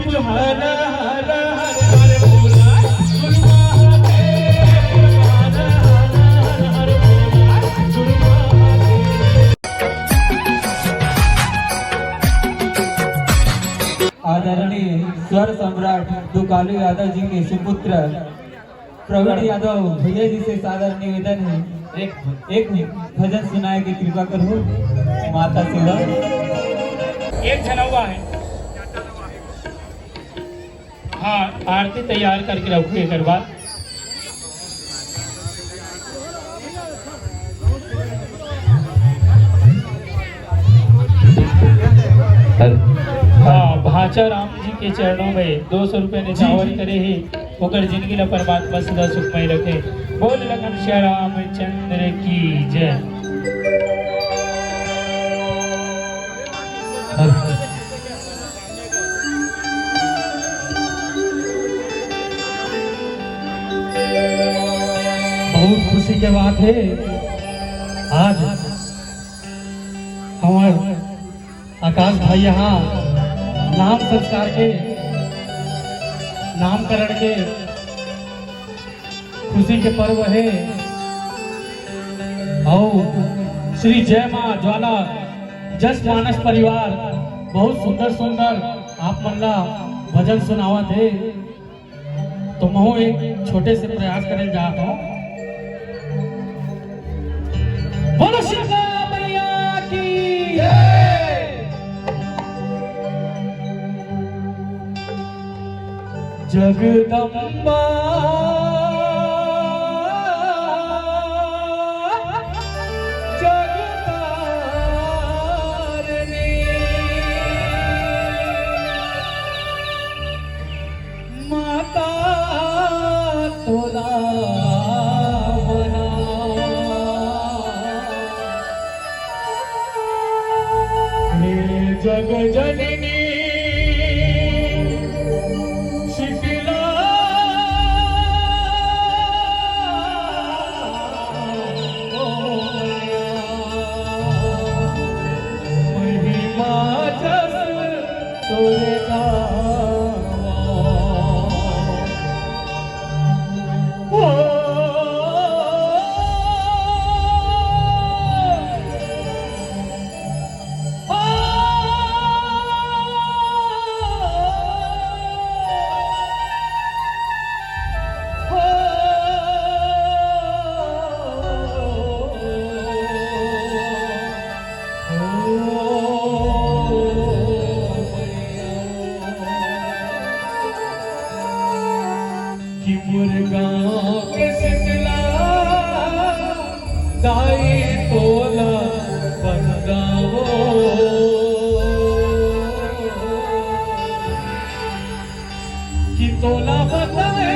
हर हर हर बोला गुरु महादेव हर हर हर बोला गुरु महादेव। आदरणीय स्वर सम्राट दुकालू यादव जी के सुपुत्र प्रवीण यादव भैया जी से सादर निवेदन है, एक भजन सुनाए की कृपा करो। माता सेवा एक जना हुआ है। हाँ, आरती तैयार करके रखो एक बार। हाँ, भाचा राम जी के चरणों में 200 रुपये ने चावल करे ही होकर जिंदगी ला परमात्मा सदा सुखमय रखे। बोल लगन श्री रामचंद्र की जय। बहुत खुशी की बात है, आज हमारे आकाश भाई यहाँ नाम संस्कार के नामकरण के खुशी के पर्व है। और श्री जय मां ज्वाला जस मानस परिवार बहुत सुंदर सुंदर आप मल्ला भजन सुनावत है, तो मैं एक छोटे से प्रयास करने जा रहा हूँ। बोलो सीता मैया की जय। जगदम्बा जग जननी शीतला महिमा जस तोरे मुर्गा के शीतला दाई तोला बंदावो कि तोला बंदावे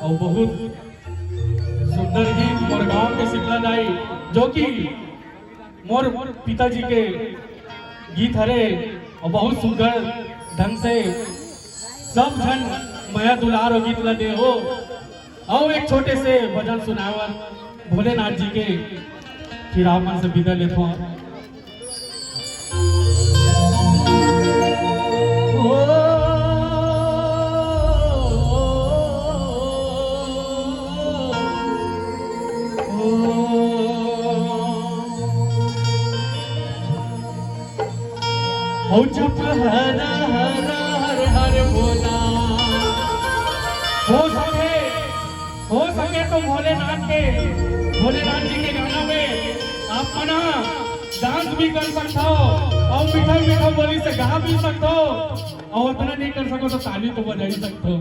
और बहुत सुंदर गीत मोर गांव के शीतला दाई जो कि मोर पिताजी के गीत हरे और बहुत सुंदर ढंग से सब जन मया दुलार और गीत लदे हो और एक छोटे से भजन सुनावर भोलेनाथ जी के फिर आप मन से विदा लेते हैं। ओ जप हर हर हर हर बोला हो सके तो भोलेनाथ जी के गाना में आप मना डांस भी कर सकते हो और मीठा मीठा बोली से गा भी सकते हो और उतना नहीं कर सको तो ताली तो बजा ही सकते हो।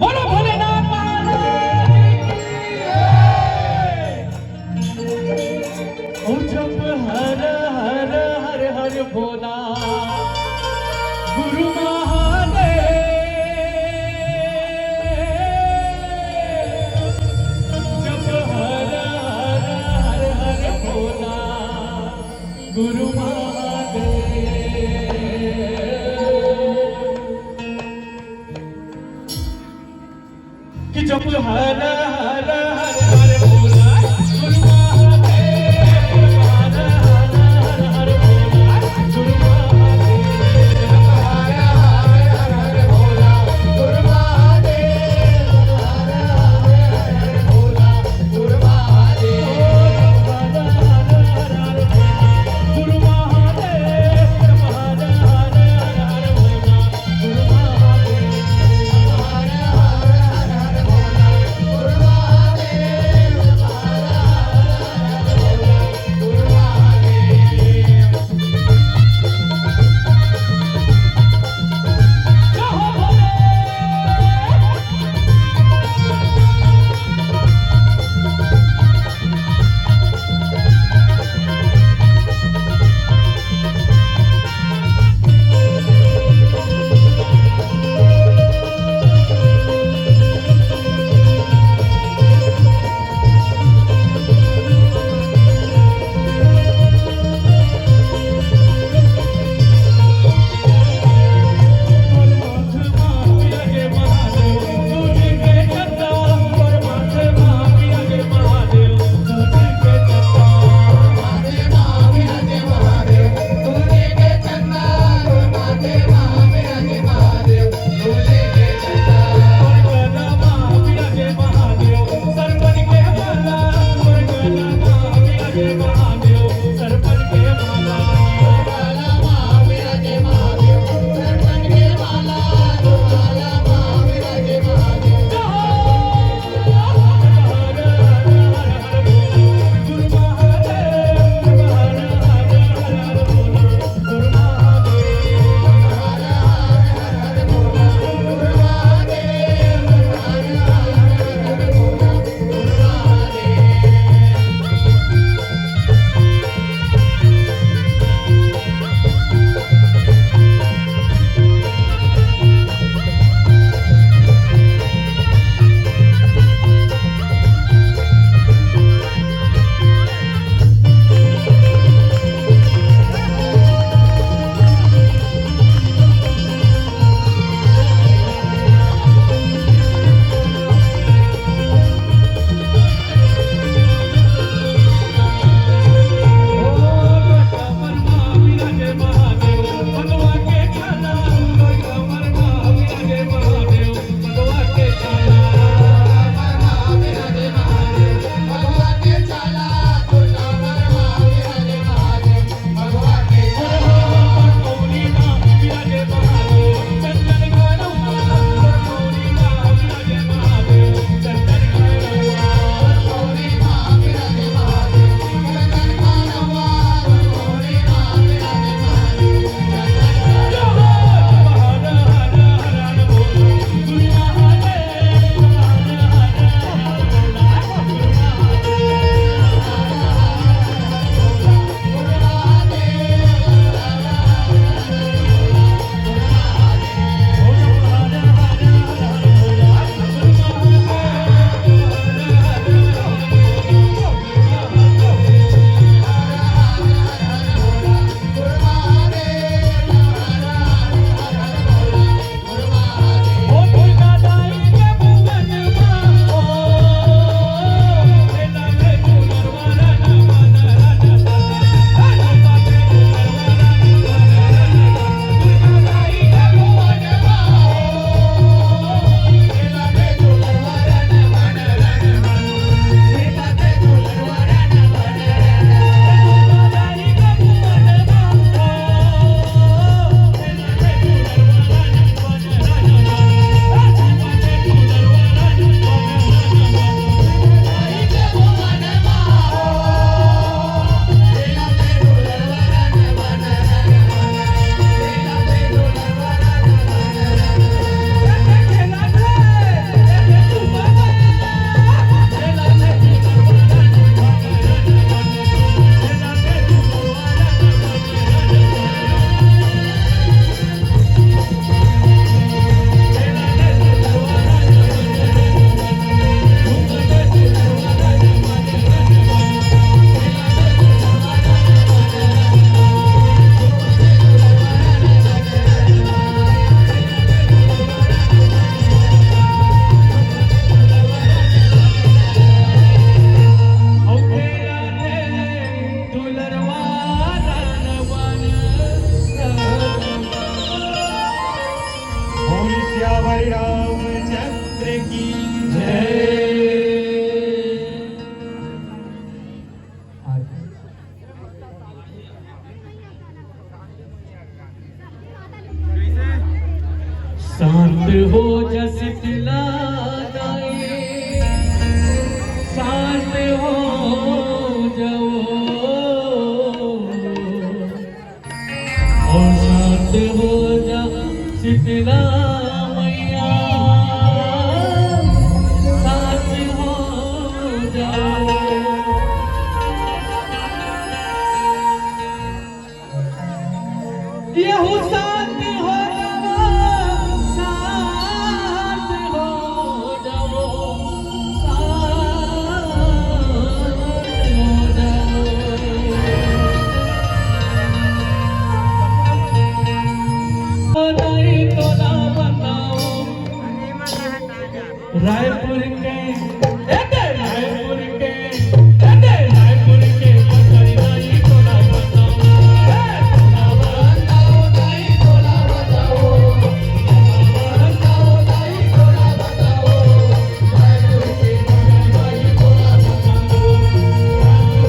बोलो भोलेनाथ ओ जप हर हर हर हर भोला गुरु महादेव जप हर हर हर हर भोला गुरु महादेव कि जप हर हर हर हर भोला गुरु जस पिला जाए साथ हो जाओ और साथ हो जा शीतला मैया साथ हो जाओ यहू साथ हो जाओ साथ हो जाओ साथ हो जाओ नहीं तो ना बताओ रायपुर के रायपुर के रायपुर के पत्थरी नहीं तो ना बताओ नहीं तो ना बताओ नहीं तो ना बताओ रायपुर के नहीं तो ना बताओ रायपुर के नहीं तो ना बताओ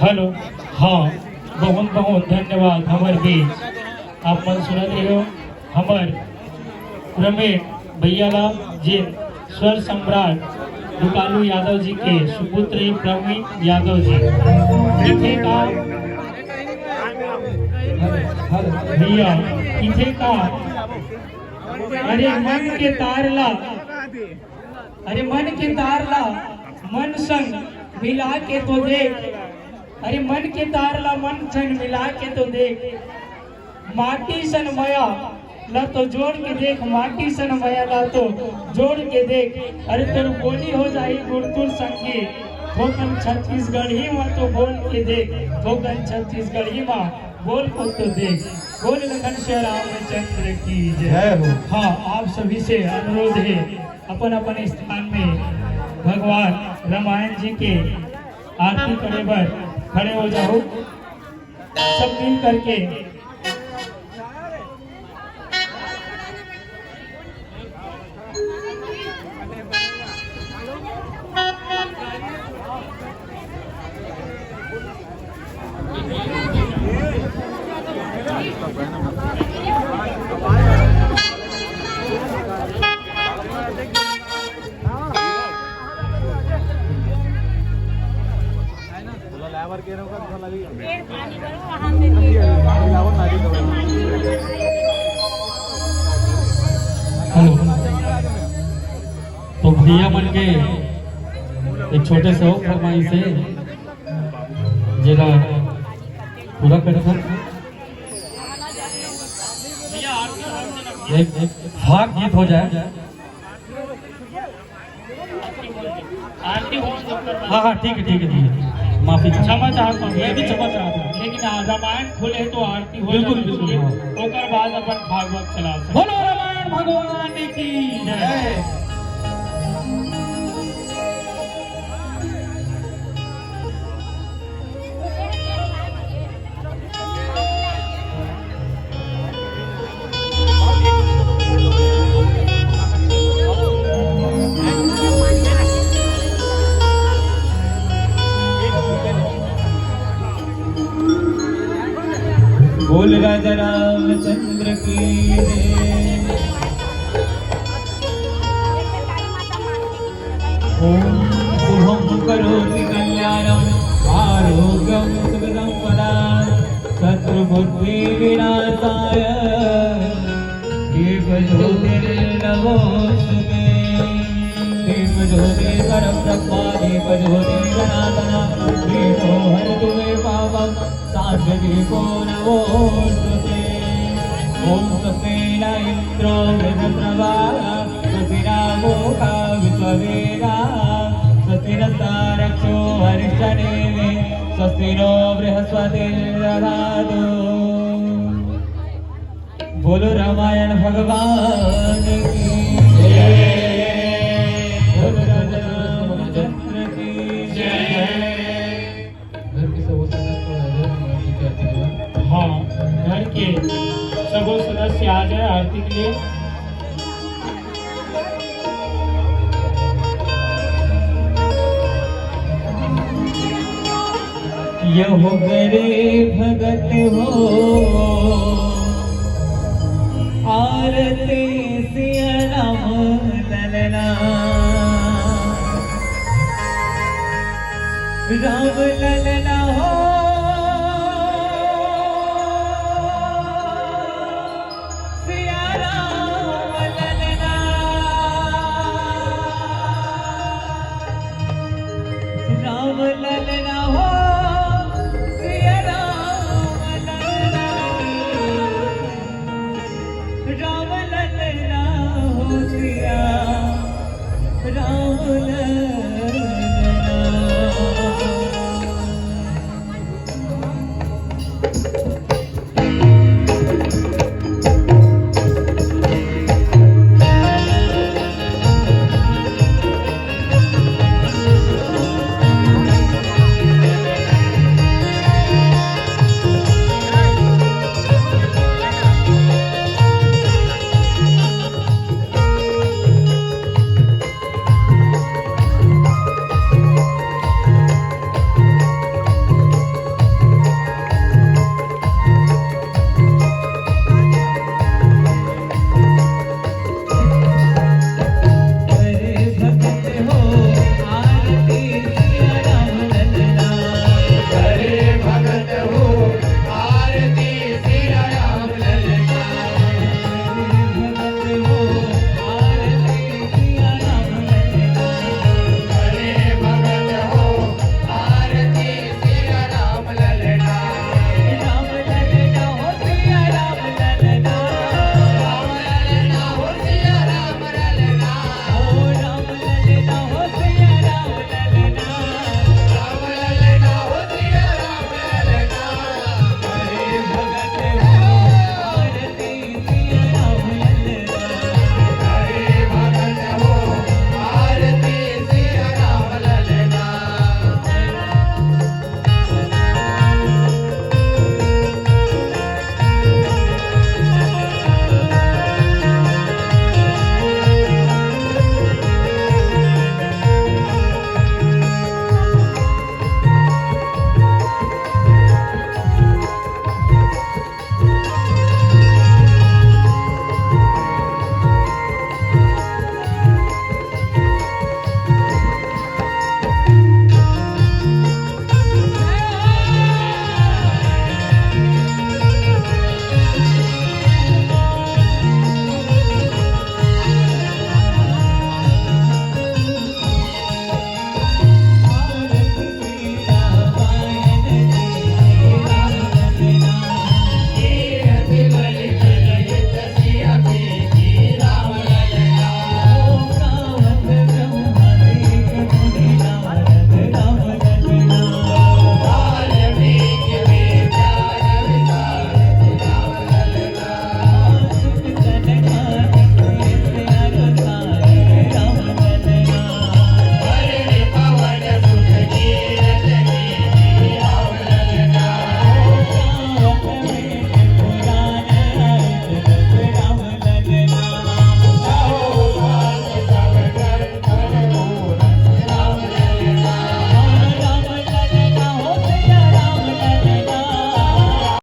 हेलो हाँ बहुत बहुत धन्यवाद हमार भी आप मन सुनत रहे हो हमार रमेश भैया ला जिन स्वर सम्राट दुकालू यादव जी के सुपुत्र प्रवीण यादव जी इथे का भैया इथे का अरे मन के तारला अरे मन के तारला मन संग मिला के तो देख अरे मन के तारला मन संग मिला के तो देख माटी सन मया ला तो जोड़ के देख माटी सन मया ला तो जोड़ के देख अरे तेरे बोली हो जाई गुरतुर संगी ठोकन छत्तीसगढ़ी माँ तो बोल के देख ठोकन छत्तीसगढ़ी माँ बोल को तो देख बोल लखन श्री रामचंद्र की जय हो। हाँ आप सभी से अनुरोध है अपन अपन स्थान में भगवान रामायण जी के आरती करे पर खड़े हो जाओ सब मिल करके हेलो तो भैया मन के एक छोटे से और फरमाइश है जिला पूरा करता एक भाग गीत हो जाए। आरती हो हाँ ठीक है ठीक है माफी क्षमा चाहता हूँ मैं भी क्षमा चाहता हूँ लेकिन रामायण खुले तो आरती हो बिल्कुल, बिल्कुल, हाँ। ओकर बाद अपन भागवत चला सकते। बोलो रामायण भगवान की जय। बोल राजा रामचंद्र की जय। ओम शुभम करोति कल्याणम आरोग्यम सुखदम पदां शत्रुबुद्धि विनाशाय दीपज्योतिर्नमोस्तुते दीपज्योति परब्रह्म दीपज्योति सनातन दीपो हरतु मे पापं साध्वीको नमोस्तुते। ओम स्वस्ति न इंद्रो वृषभ्रवाः स्वस्ति न मोखा विश्ववेदाः स्वस्ति नस्तारक्षो हरिष्ठनेमि स्वस्ति नो बृहस्पतिर्दधातु। बोलो रामायण भगवान की जय। बोलो राजा रामचंद्र की जय। हाँ घर के सबो सदस्य आ जाए आरती के लिए। यहो गरे भगत हो आरती सिया राम ललना राम ललना हो